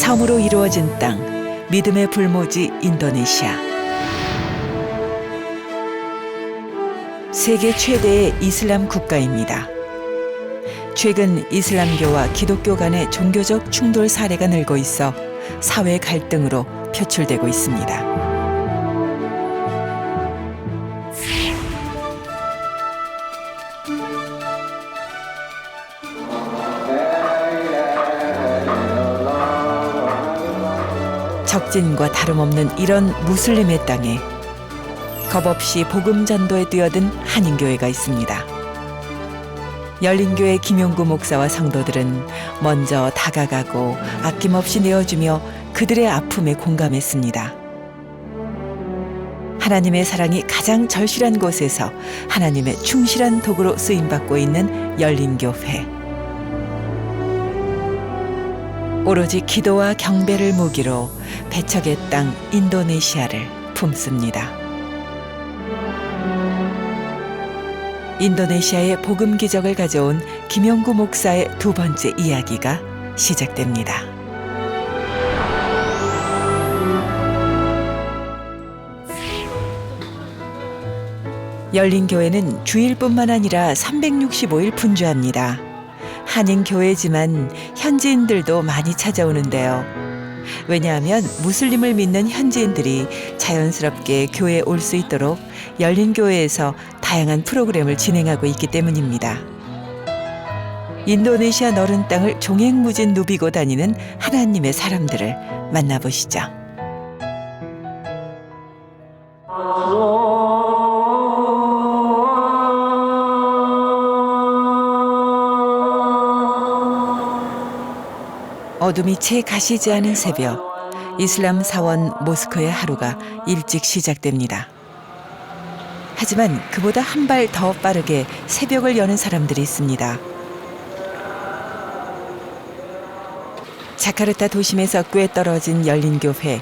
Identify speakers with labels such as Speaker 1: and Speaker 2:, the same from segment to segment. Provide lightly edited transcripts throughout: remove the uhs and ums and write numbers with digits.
Speaker 1: 처음으로 이루어진 땅, 믿음의 불모지 인도네시아. 세계 최대의 이슬람 국가입니다. 최근 이슬람교와 기독교 간의 종교적 충돌 사례가 늘고 있어 사회 갈등으로 표출되고 있습니다. 적진과 다름없는 이런 무슬림의 땅에 겁없이 복음 전도에 뛰어든 한인교회가 있습니다. 열린교회 김용구 목사와 성도들은 먼저 다가가고 아낌없이 내어주며 그들의 아픔에 공감했습니다. 하나님의 사랑이 가장 절실한 곳에서 하나님의 충실한 도구로 쓰임받고 있는 열린교회. 오로지 기도와 경배를 무기로 배척의 땅 인도네시아를 품습니다. 인도네시아의 복음 기적을 가져온 김용구 목사의 두 번째 이야기가 시작됩니다. 열린교회는 주일뿐만 아니라 365일 분주합니다. 한인교회지만 현지인들도 많이 찾아오는데요. 왜냐하면 무슬림을 믿는 현지인들이 자연스럽게 교회에 올 수 있도록 열린교회에서 다양한 프로그램을 진행하고 있기 때문입니다. 인도네시아 너른 땅을 종횡무진 누비고 다니는 하나님의 사람들을 만나보시죠. 어둠이 채 가시지 않은 새벽, 이슬람 사원 모스크의 하루가 일찍 시작됩니다. 하지만 그보다 한 발 더 빠르게 새벽을 여는 사람들이 있습니다. 자카르타 도심에서 꽤 떨어진 열린교회.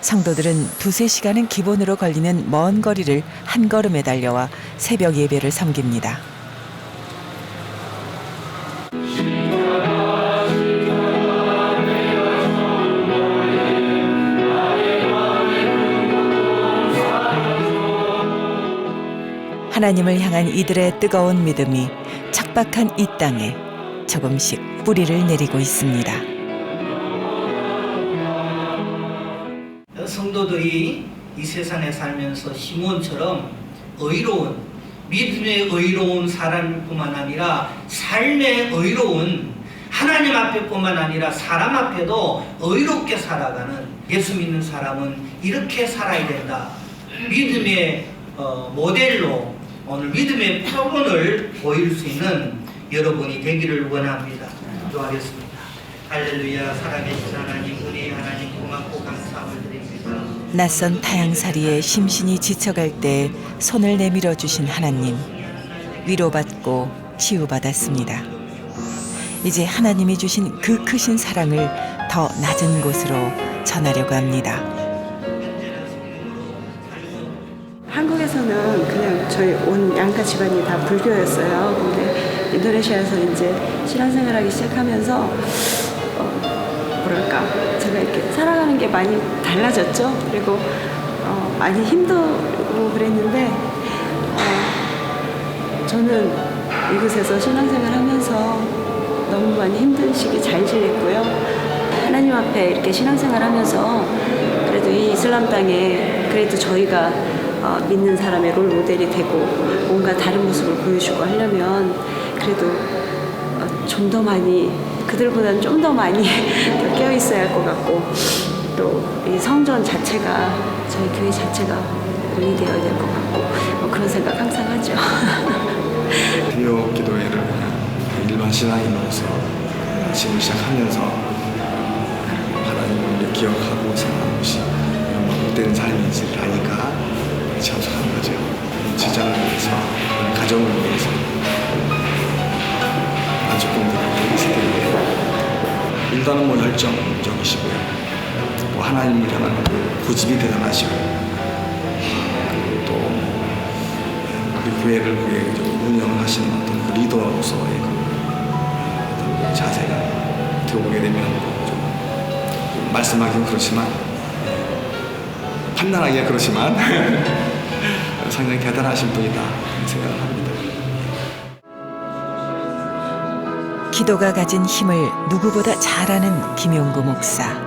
Speaker 1: 성도들은 두세 시간은 기본으로 걸리는 먼 거리를 한 걸음에 달려와 새벽 예배를 섬깁니다. 하나님을 향한 이들의 뜨거운 믿음이 척박한 이 땅에 조금씩 뿌리를 내리고 있습니다.
Speaker 2: 성도들이 이 세상에 살면서 시몬처럼 의로운, 믿음의 의로운 사람뿐만 아니라 삶의 의로운, 하나님 앞에뿐만 아니라 사람 앞에도 의롭게 살아가는, 예수 믿는 사람은 이렇게 살아야 된다. 믿음의 모델로 오늘 믿음의 표본을 보일 수 있는 여러분이 되기를 원합니다. 기도하겠습니다. 할렐루야. 살아계신 하나님, 은혜의 하나님, 고맙고 감사함을 드립니다.
Speaker 1: 낯선 타향살이에 심신이 지쳐갈 때 손을 내밀어 주신 하나님, 위로받고 치유받았습니다. 이제 하나님이 주신 그 크신 사랑을 더 낮은 곳으로 전하려고 합니다.
Speaker 3: 한국에서는 그냥 저희 온 양가 집안이 다 불교였어요. 근데 인도네시아에서 이제 신앙생활하기 시작하면서 뭐랄까 제가 이렇게 살아가는 게 많이 달라졌죠. 그리고 많이 힘들고 그랬는데 저는 이곳에서 신앙생활하면서 너무 많이 힘든 시기 잘 지냈고요. 하나님 앞에 이렇게 신앙생활하면서 그래도 이 이슬람 땅에 그래도 저희가 믿는 사람의 롤 모델이 되고 뭔가 다른 모습을 보여주고 하려면 그래도 좀 더 많이 그들보다는 좀 더 많이 더 깨어 있어야 할 것 같고 또 이 성전 자체가 저희 교회 자체가 운이되어야 될 것 같고 그런 생각 항상 하죠.
Speaker 4: 비교 기도회를 그냥 일반 신앙인으로서 지금 시작하면서 하나님을 기억하고 생각하는 것이 못되는 삶인지를 아니까 참석하는 거죠. 직장을 위해서, 가정을 위해서, 가족분들을 있을 때에 일단은 열정적이시고요. 뭐 하나님을 향한 고집이 대단하시고 그리고 또 우리 교회를 위해 운영을 하시는 어떤 그 리더로서의 어떤 자세가 어떻게 보게 되면 좀 말씀하기는 그렇지만 판단하기가 그렇지만 상당히 대단하신 분이다 생각을 합니다.
Speaker 1: 기도가 가진 힘을 누구보다 잘 아는 김용구 목사.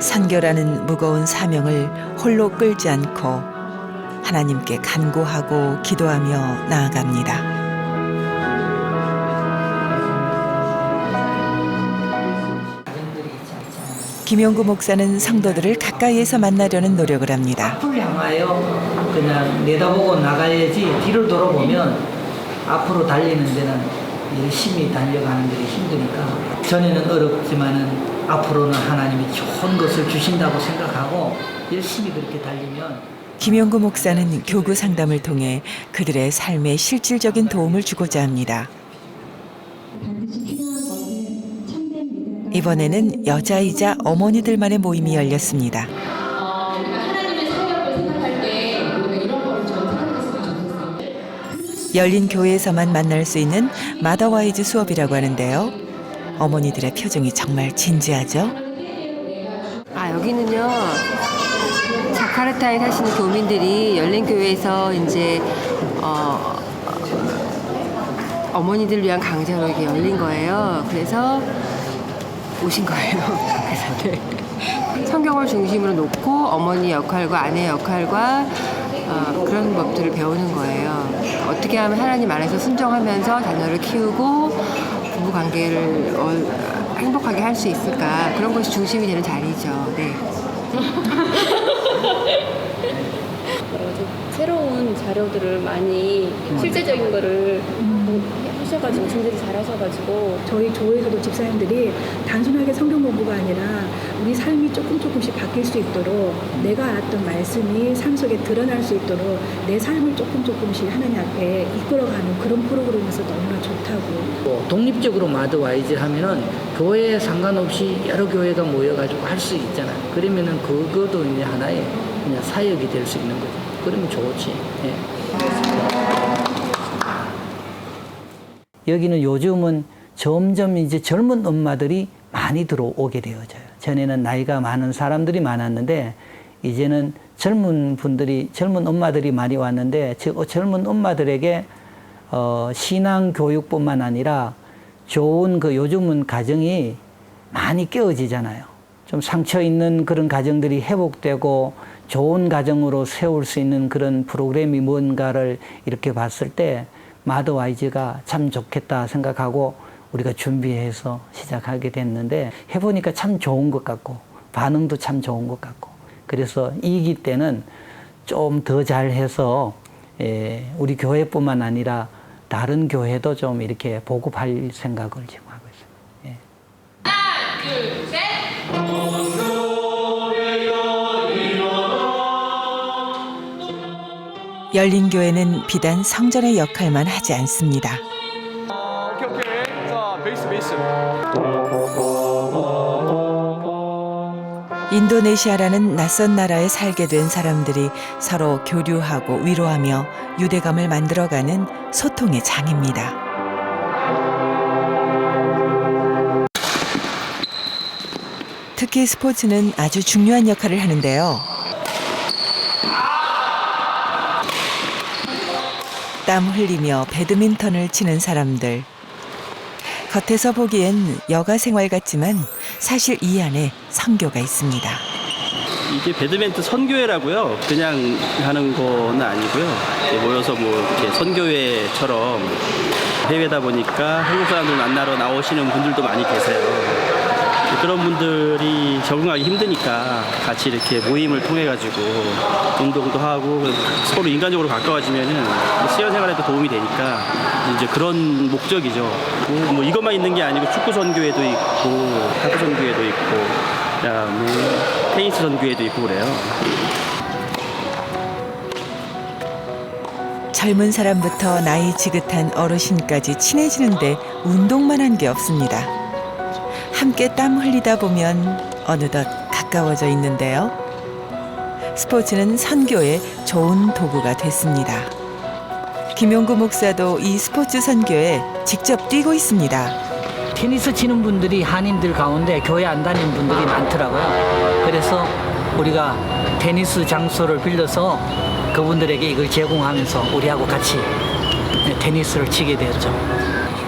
Speaker 1: 선교라는 무거운 사명을 홀로 끌지 않고 하나님께 간구하고 기도하며 나아갑니다. 김용구 목사는 성도들을 가까이에서 만나려는 노력을 합니다.
Speaker 2: 앞을 향하여 그냥 내다보고 나가야지 뒤를 돌아보면 앞으로 달리는 데는 열심히 달려가는 데는 힘드니까 전에는 어렵지만은 앞으로는 하나님이 좋은 것을 주신다고 생각하고 열심히 그렇게 달리면
Speaker 1: 김용구 목사는 교구 상담을 통해 그들의 삶에 실질적인 도움을 주고자 합니다. 이번에는 여자이자 어머니들만의 모임이 열렸습니다.
Speaker 5: 우리가 하나님의 사역을 생각할 때 우리가 이런 걸 좀 생각했으면 좋겠어요.
Speaker 1: 열린 교회에서만 만날 수 있는 마더와이즈 수업이라고 하는데요. 어머니들의 표정이 정말 진지하죠.
Speaker 6: 아, 여기는요, 자카르타에 사시는 교민들이 열린 교회에서 이제 어머니들 위한 강좌로 이렇게 열린 거예요. 그래서 오신 거예요. 그래서 네. 성경을 중심으로 놓고 어머니 역할과 아내 역할과 그런 법들을 배우는 거예요. 어떻게 하면 하나님 안에서 순종하면서 자녀를 키우고 부부 관계를 행복하게 할 수 있을까, 그런 것이 중심이 되는 자리죠. 네.
Speaker 7: 새로운 자료들을 많이 실제적인 거를 하셔가지고 준비를 잘 하셔가지고
Speaker 8: 저희 교회에서도 집사님들이 단순하게 성경 공부가 아니라 우리 삶이 조금씩 바뀔 수 있도록 내가 알았던 말씀이 삶 속에 드러날 수 있도록 내 삶을 조금씩 하나님 앞에 이끌어가는 그런 프로그램에서 너무나 좋다고.
Speaker 2: 독립적으로 마더와이즈 하면은 교회에 상관없이 여러 교회가 모여가지고 할 수 있잖아요. 그러면은 그것도 이제 하나의 그냥 사역이 될 수 있는 거죠. 그러면 좋지. 예.
Speaker 9: 여기는 요즘은 점점 이제 젊은 엄마들이 많이 들어오게 되어져요. 전에는 나이가 많은 사람들이 많았는데 이제는 젊은 엄마들이 많이 왔는데 젊은 엄마들에게 신앙 교육뿐만 아니라 좋은 요즘은 가정이 많이 깨어지잖아요. 좀 상처 있는 그런 가정들이 회복되고 좋은 가정으로 세울 수 있는 그런 프로그램이 뭔가를 이렇게 봤을 때 마더와이즈가 참 좋겠다 생각하고 우리가 준비해서 시작하게 됐는데 해보니까 참 좋은 것 같고 반응도 참 좋은 것 같고 그래서 2기 때는 좀 더 잘해서 우리 교회뿐만 아니라 다른 교회도 좀 이렇게 보급할 생각을 지금 하고 있어요.
Speaker 5: 하나, 둘, 셋.
Speaker 1: 열린 교회는 비단 성전의 역할만 하지 않습니다.
Speaker 4: 오케이. 자, 베이스.
Speaker 1: 인도네시아라는 낯선 나라에 살게 된 사람들이 서로 교류하고 위로하며 유대감을 만들어가는 소통의 장입니다. 특히 스포츠는 아주 중요한 역할을 하는데요. 땀 흘리며 배드민턴을 치는 사람들. 겉에서 보기엔 여가 생활 같지만 사실 이 안에 선교가 있습니다.
Speaker 10: 이게 배드민턴 선교회라고요. 그냥 하는 건 아니고요. 모여서 이렇게 선교회처럼 해외다 보니까 한국 사람들 만나러 나오시는 분들도 많이 계세요. 그런 분들이 적응하기 힘드니까 같이 이렇게 모임을 통해 가지고 운동도 하고 서로 인간적으로 가까워지면은 수련 생활에도 도움이 되니까 이제 그런 목적이죠. 뭐 이것만 있는 게 아니고 축구 선교회도 있고 탁구 선교회도 있고 그다음에 테니스 선교회도 있고 그래요.
Speaker 1: 젊은 사람부터 나이 지긋한 어르신까지 친해지는데 운동만 한 게 없습니다. 함께 땀 흘리다 보면 어느덧 가까워져 있는데요. 스포츠는 선교의 좋은 도구가 됐습니다. 김용구 목사도 이 스포츠 선교에 직접 뛰고 있습니다.
Speaker 9: 테니스 치는 분들이 한인들 가운데 교회 안 다니는 분들이 많더라고요. 그래서 우리가 테니스 장소를 빌려서 그분들에게 이걸 제공하면서 우리하고 같이 테니스를 치게 되었죠.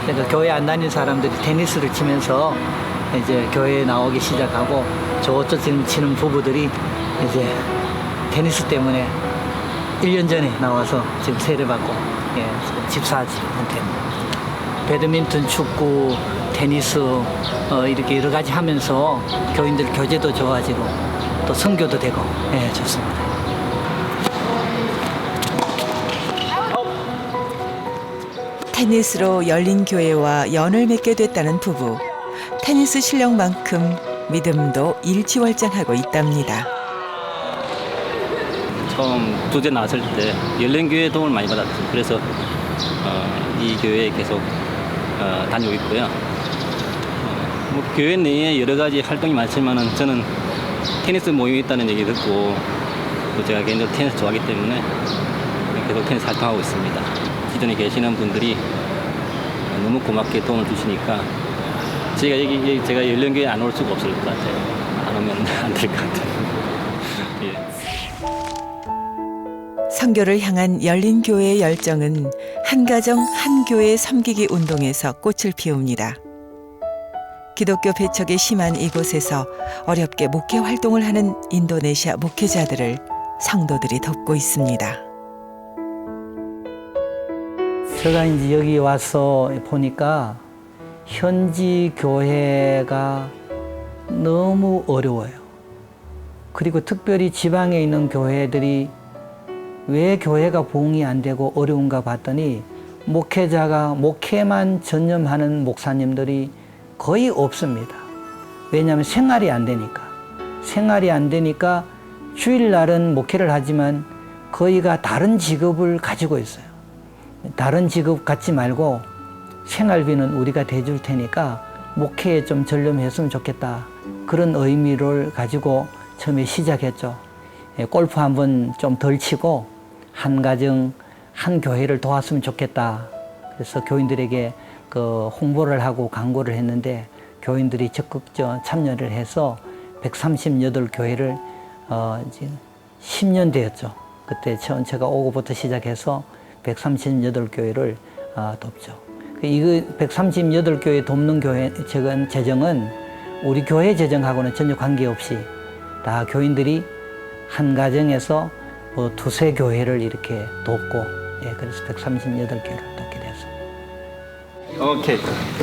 Speaker 9: 그러니까 교회 안 다니는 사람들이 테니스를 치면서 이제 교회에 나오기 시작하고 저쪽 지금 치는 부부들이 이제 테니스 때문에 1년 전에 나와서 지금 세례받고 집사한테 배드민턴, 축구, 테니스 이렇게 여러 가지 하면서 교인들 교제도 좋아지고 또 선교도 되고 좋습니다.
Speaker 1: 테니스로 열린 교회와 연을 맺게 됐다는 부부. 테니스 실력만큼 믿음도 일취월장하고 있답니다.
Speaker 10: 처음 두제 나왔을 때 열린 교회 도움을 많이 받았죠. 그래서 이 교회에 계속 다니고 있고요. 뭐 교회 내에 여러 가지 활동이 많지만은 저는 테니스 모임이 있다는 얘기 듣고 또 제가 개인적으로 테니스 좋아하기 때문에 계속 테니스 활동하고 있습니다. 기존에 계시는 분들이 너무 고맙게 도움을 주시니까 제가 열린교회에 안 올 수가 없을 것 같아요. 안 오면 안 될 것 같아요. 예.
Speaker 1: 선교를 향한 열린 교회의 열정은 한 가정 한 교회 섬기기 운동에서 꽃을 피웁니다. 기독교 배척이 심한 이곳에서 어렵게 목회 활동을 하는 인도네시아 목회자들을 성도들이 돕고 있습니다.
Speaker 9: 제가 이제 여기 와서 보니까 현지 교회가 너무 어려워요. 그리고 특별히 지방에 있는 교회들이 왜 교회가 부흥이 안 되고 어려운가 봤더니 목회자가 목회만 전념하는 목사님들이 거의 없습니다. 왜냐하면 생활이 안 되니까. 생활이 안 되니까 주일날은 목회를 하지만 거의가 다른 직업을 가지고 있어요. 다른 직업 갖지 말고 생활비는 우리가 대줄 테니까 목회에 좀 전념했으면 좋겠다. 그런 의미를 가지고 처음에 시작했죠. 골프 한번 좀 덜 치고 한 가정, 한 교회를 도왔으면 좋겠다. 그래서 교인들에게 그 홍보를 하고 광고를 했는데 교인들이 적극 참여를 해서 138교회를 지금 10년 되었죠. 그때 처음 제가 오고부터 시작해서 138교회를 돕죠. 이거 138교회 돕는 교회 재정은 우리 교회 재정하고는 전혀 관계없이 다 교인들이 한 가정에서 뭐 두세 교회를 이렇게 돕고 그래서 138교회를 돕게 됐어요.
Speaker 11: Oke,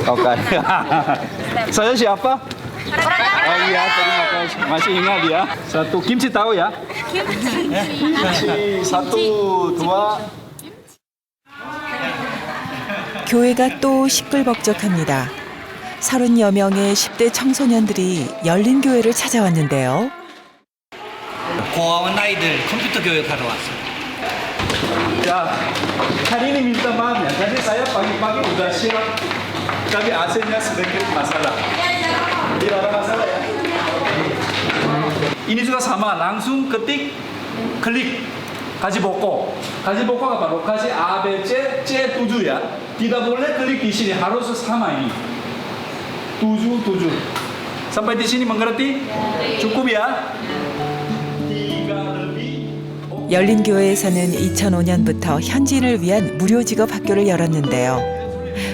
Speaker 11: oke. Saya siapa? Oh iya, terima kasih. Masih ingat ya? Satu kimchi tahu ya? Kimchi. Satu, dua.
Speaker 1: 교회가 또 시끌벅적합니다. 30여 명의 10대 청소년들이 열린 교회를 찾아왔는데요.
Speaker 2: 고아원 아이들 컴퓨터 교육하러 왔어요.
Speaker 11: Ya, hari ini minta maaf ya. Tadi saya pagi-pagi udah siap, tapi AC-nya sedikit masalah. Tidak ada masalah ya. Ini juga sama, langsung ketik, klik, kasih boko. Kasih boko apa? Lokasi A, B, C, C7 ya. Tidak boleh klik di sini, harus sama ini. 7. Sampai di sini mengerti? Cukup ya?
Speaker 1: 열린 교회에서는 2005년부터 현지인을 위한 무료 직업 학교를 열었는데요.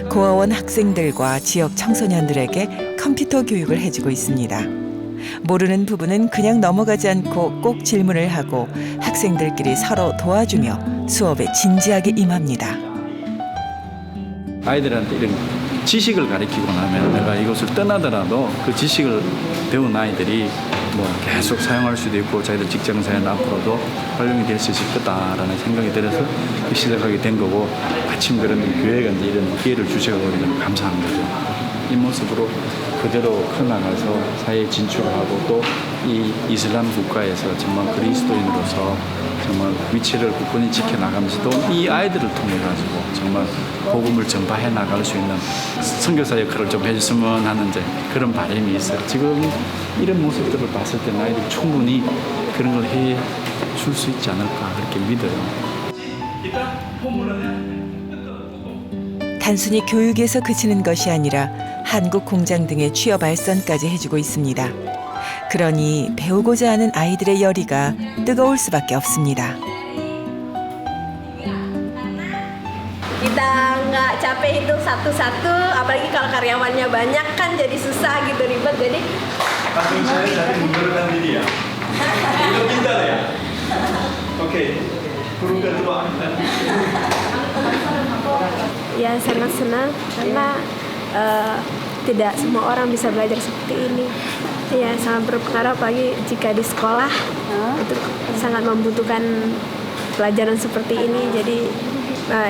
Speaker 1: 고아원 학생들과 지역 청소년들에게 컴퓨터 교육을 해주고 있습니다. 모르는 부분은 그냥 넘어가지 않고 꼭 질문을 하고 학생들끼리 서로 도와주며 수업에 진지하게 임합니다.
Speaker 11: 아이들한테 이런 지식을 가르치고 나면 내가 이것을 떠나더라도 그 지식을 배운 아이들이 뭐 계속 사용할 수도 있고 자기들 직장생활 앞으로도 활용이 될 수 있을 거다라는 생각이 들어서 시작하게 된 거고 마침 그런 교회가 이제 이런 기회를 주셔서 우리는 감사한 거죠. 이 모습으로 그대로 커나가서 사회에 진출하고 또 이 이슬람 국가에서 정말 그리스도인으로서 정말 위치를 굳건히 지켜나가면서 또 이 아이들을 통해 가지고 정말 복음을 전파해 나갈 수 있는 선교사 역할을 좀 해줬으면 하는 이제 그런 바람이 있어요. 지금 이런 모습들을 봤을 때 아이들이 충분히 그런 걸 해 줄 수 있지 않을까 그렇게 믿어요.
Speaker 1: 단순히 교육에서 그치는 것이 아니라 한국 공장 등의 취업 발전까지 해주고 있습니다. 그러니 배우고자 하는 아이들의 열의가 뜨거울 수밖에 없습니다.
Speaker 12: Kita nggak capek hitung satu-satu, apalagi kalau karyawannya banyak kan jadi susah gitu, ribet. Jadi
Speaker 11: Langsung saya jadi mengundurkan diri ya. Itu pintar ya. Oke, guru kedua.
Speaker 12: ya sangat senang karena tidak semua orang bisa belajar seperti ini. Ya sangat berpengaruh apalagi jika di sekolah itu sangat membutuhkan pelajaran seperti ini. Jadi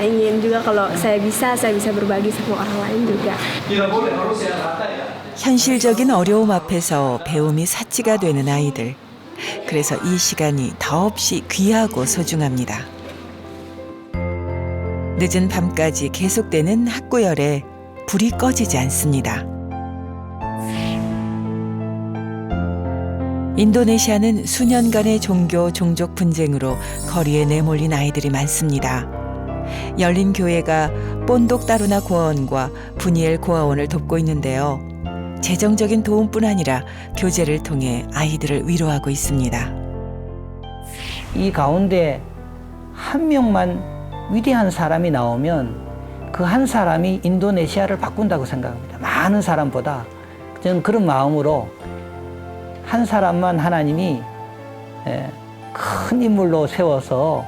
Speaker 12: ingin juga kalau saya bisa berbagi sama orang lain juga.
Speaker 11: Tidak boleh, harus yang rata ya.
Speaker 1: 현실적인 어려움 앞에서 배움이 사치가 되는 아이들. 그래서 이 시간이 더없이 귀하고 소중합니다. 늦은 밤까지 계속되는 학구열에 불이 꺼지지 않습니다. 인도네시아는 수년간의 종교, 종족 분쟁으로 거리에 내몰린 아이들이 많습니다. 열린 교회가 본독 다루나 고아원과 부니엘 고아원을 돕고 있는데요. 재정적인 도움뿐 아니라 교제를 통해 아이들을 위로하고 있습니다.
Speaker 9: 이 가운데 한 명만 위대한 사람이 나오면 그 한 사람이 인도네시아를 바꾼다고 생각합니다. 많은 사람보다. 저는 그런 마음으로 한 사람만 하나님이 큰 인물로 세워서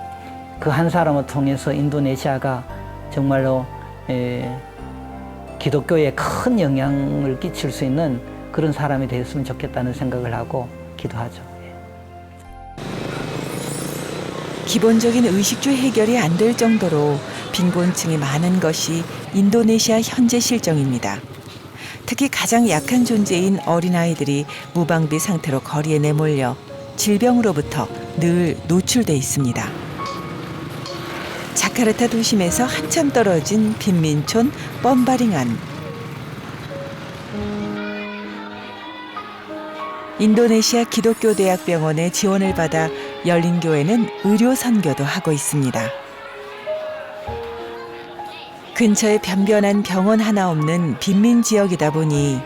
Speaker 9: 그 한 사람을 통해서 인도네시아가 정말로 기독교에 큰 영향을 끼칠 수 있는 그런 사람이 되었으면 좋겠다는 생각을 하고 기도하죠.
Speaker 1: 기본적인 의식주 해결이 안 될 정도로 빈곤층이 많은 것이 인도네시아 현재 실정입니다. 특히 가장 약한 존재인 어린아이들이 무방비 상태로 거리에 내몰려 질병으로부터 늘 노출돼 있습니다. 자카르타 도심에서 한참 떨어진 빈민촌 뻔바링안. 인도네시아 기독교대학병원의 지원을 받아 열린교회는 의료 선교도 하고 있습니다. 근처에 변변한 병원 하나 없는 빈민 지역이다 보니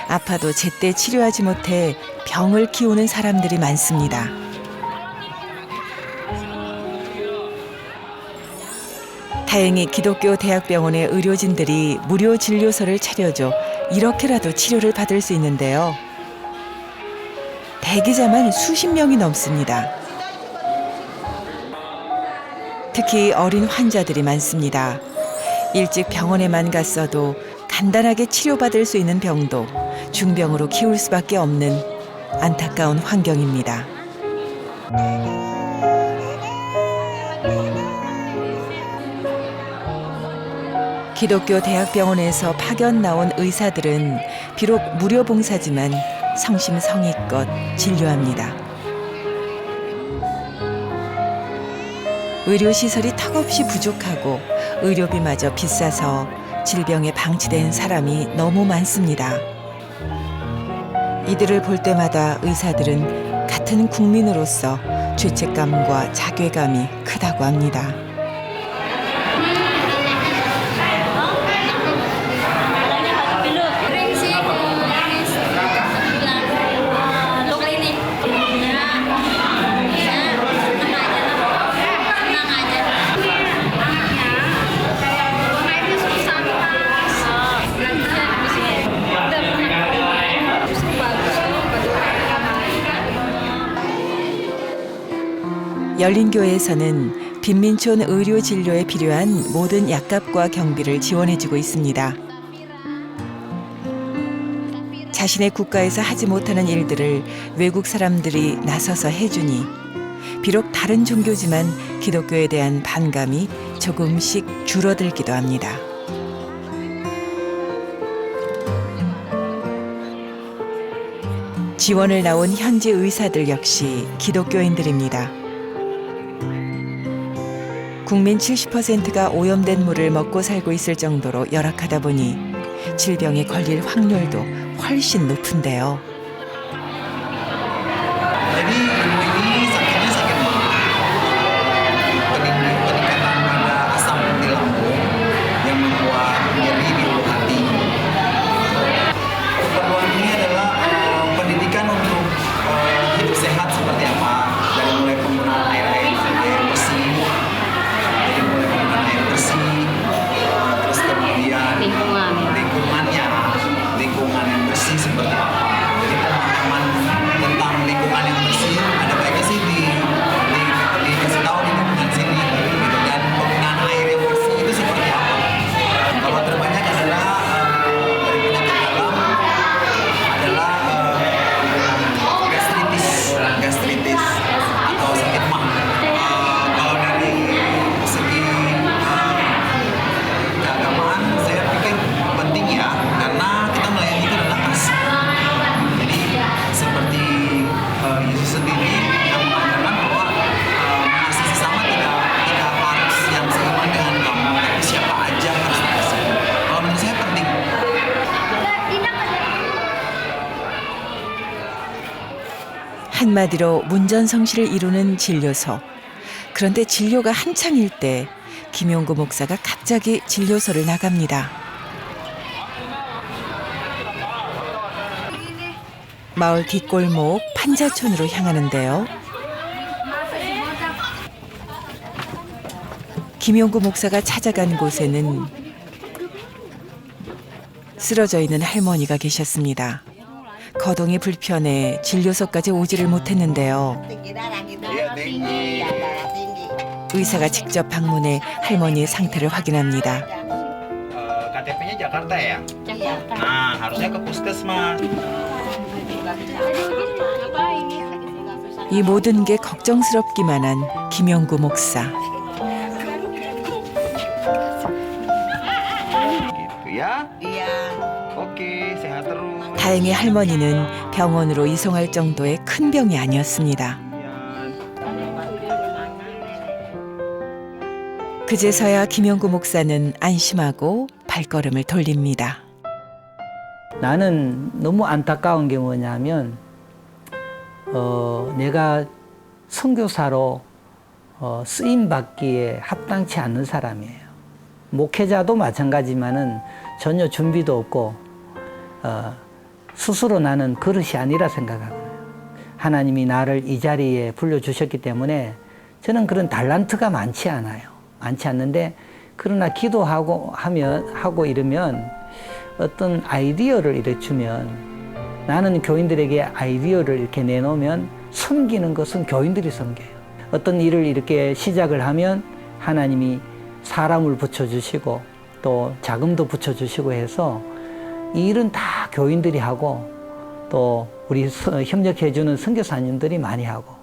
Speaker 1: 아파도 제때 치료하지 못해 병을 키우는 사람들이 많습니다. 다행히 기독교 대학병원의 의료진들이 무료 진료소를 차려줘 이렇게라도 치료를 받을 수 있는데요. 대기자만 수십 명이 넘습니다. 특히 어린 환자들이 많습니다. 일찍 병원에만 갔어도 간단하게 치료받을 수 있는 병도 중병으로 키울 수밖에 없는 안타까운 환경입니다. 기독교 대학병원에서 파견 나온 의사들은 비록 무료 봉사지만 성심성의껏 진료합니다. 의료시설이 턱없이 부족하고 의료비마저 비싸서 질병에 방치된 사람이 너무 많습니다. 이들을 볼 때마다 의사들은 같은 국민으로서 죄책감과 자괴감이 크다고 합니다. 열린교회에서는 빈민촌 의료 진료에 필요한 모든 약값과 경비를 지원해주고 있습니다. 자신의 국가에서 하지 못하는 일들을 외국 사람들이 나서서 해주니 비록 다른 종교지만 기독교에 대한 반감이 조금씩 줄어들기도 합니다. 지원을 나온 현지 의사들 역시 기독교인들입니다. 국민 70%가 오염된 물을 먹고 살고 있을 정도로 열악하다 보니 질병에 걸릴 확률도 훨씬 높은데요.
Speaker 13: Jadi ini sakitnya sakit mah. Peningkatan pada asam di lambung yang membuat
Speaker 1: 한마디로 문전성시를 이루는 진료소. 그런데 진료가 한창일 때 김용구 목사가 갑자기 진료소를 나갑니다. 마을 뒷골목 판자촌으로 향하는데요. 김용구 목사가 찾아간 곳에는 쓰러져 있는 할머니가 계셨습니다. 거동이 불편해 진료소까지 오지를 못했는데요. 의사가 직접 방문해 할머니의 상태를 확인합니다.
Speaker 13: KTP-nya Jakarta ya? Jakarta. Nah, harusnya ke puskesmas.
Speaker 1: 이 모든 게 걱정스럽기만 한 김용구 목사.
Speaker 13: Gitu ya? Iya. Oke, sehat terus.
Speaker 1: 다행히 할머니는 병원으로 이송할 정도의 큰 병이 아니었습니다. 그제서야 김용구 목사는 안심하고 발걸음을 돌립니다.
Speaker 9: 나는 너무 안타까운 게 뭐냐면 내가 선교사로 쓰임받기에 합당치 않는 사람이에요. 목회자도 마찬가지지만은 전혀 준비도 없고 스스로 나는 그릇이 아니라 생각하거든요. 하나님이 나를 이 자리에 불러주셨기 때문에 저는 그런 달란트가 많지 않아요. 많지 않는데 그러나 기도하고 하고 이러면 어떤 아이디어를 이렇게 주면 나는 교인들에게 아이디어를 이렇게 내놓으면 섬기는 것은 교인들이 섬겨요. 어떤 일을 이렇게 시작을 하면 하나님이 사람을 붙여주시고 또 자금도 붙여주시고 해서 이 일은 다 교인들이 하고 또 우리 협력해주는 선교사님들이 많이 하고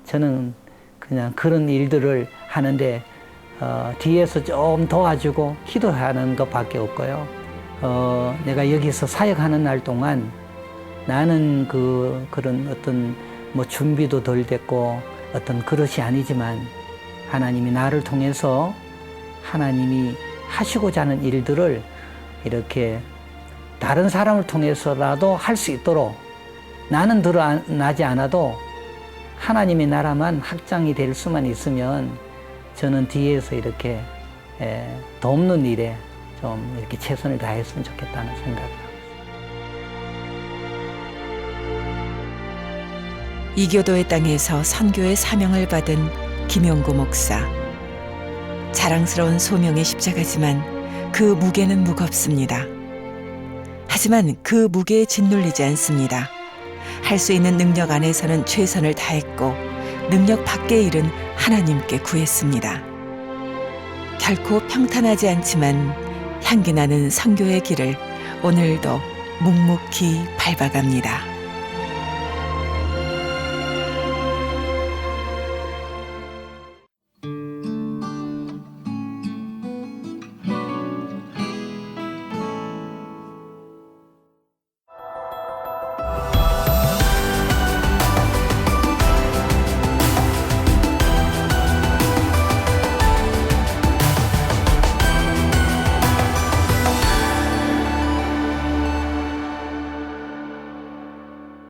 Speaker 9: 저는 그냥 그런 일들을 하는데 뒤에서 좀 도와주고 기도하는 것밖에 없고요. 내가 여기서 사역하는 날 동안 나는 그런 어떤 뭐 준비도 덜 됐고 어떤 그릇이 아니지만 하나님이 나를 통해서 하나님이 하시고자 하는 일들을 이렇게 다른 사람을 통해서라도 할 수 있도록 나는 드러나지 않아도 하나님의 나라만 확장이 될 수만 있으면 저는 뒤에서 이렇게 돕는 일에 좀 이렇게 최선을 다했으면 좋겠다는 생각을 합니다.
Speaker 1: 이교도의 땅에서 선교의 사명을 받은 김용구 목사. 자랑스러운 소명의 십자가지만 그 무게는 무겁습니다. 하지만 그 무게에 짓눌리지 않습니다. 할 수 있는 능력 안에서는 최선을 다했고 능력 밖의 일은 하나님께 구했습니다. 결코 평탄하지 않지만 향기 나는 선교의 길을 오늘도 묵묵히 밟아갑니다.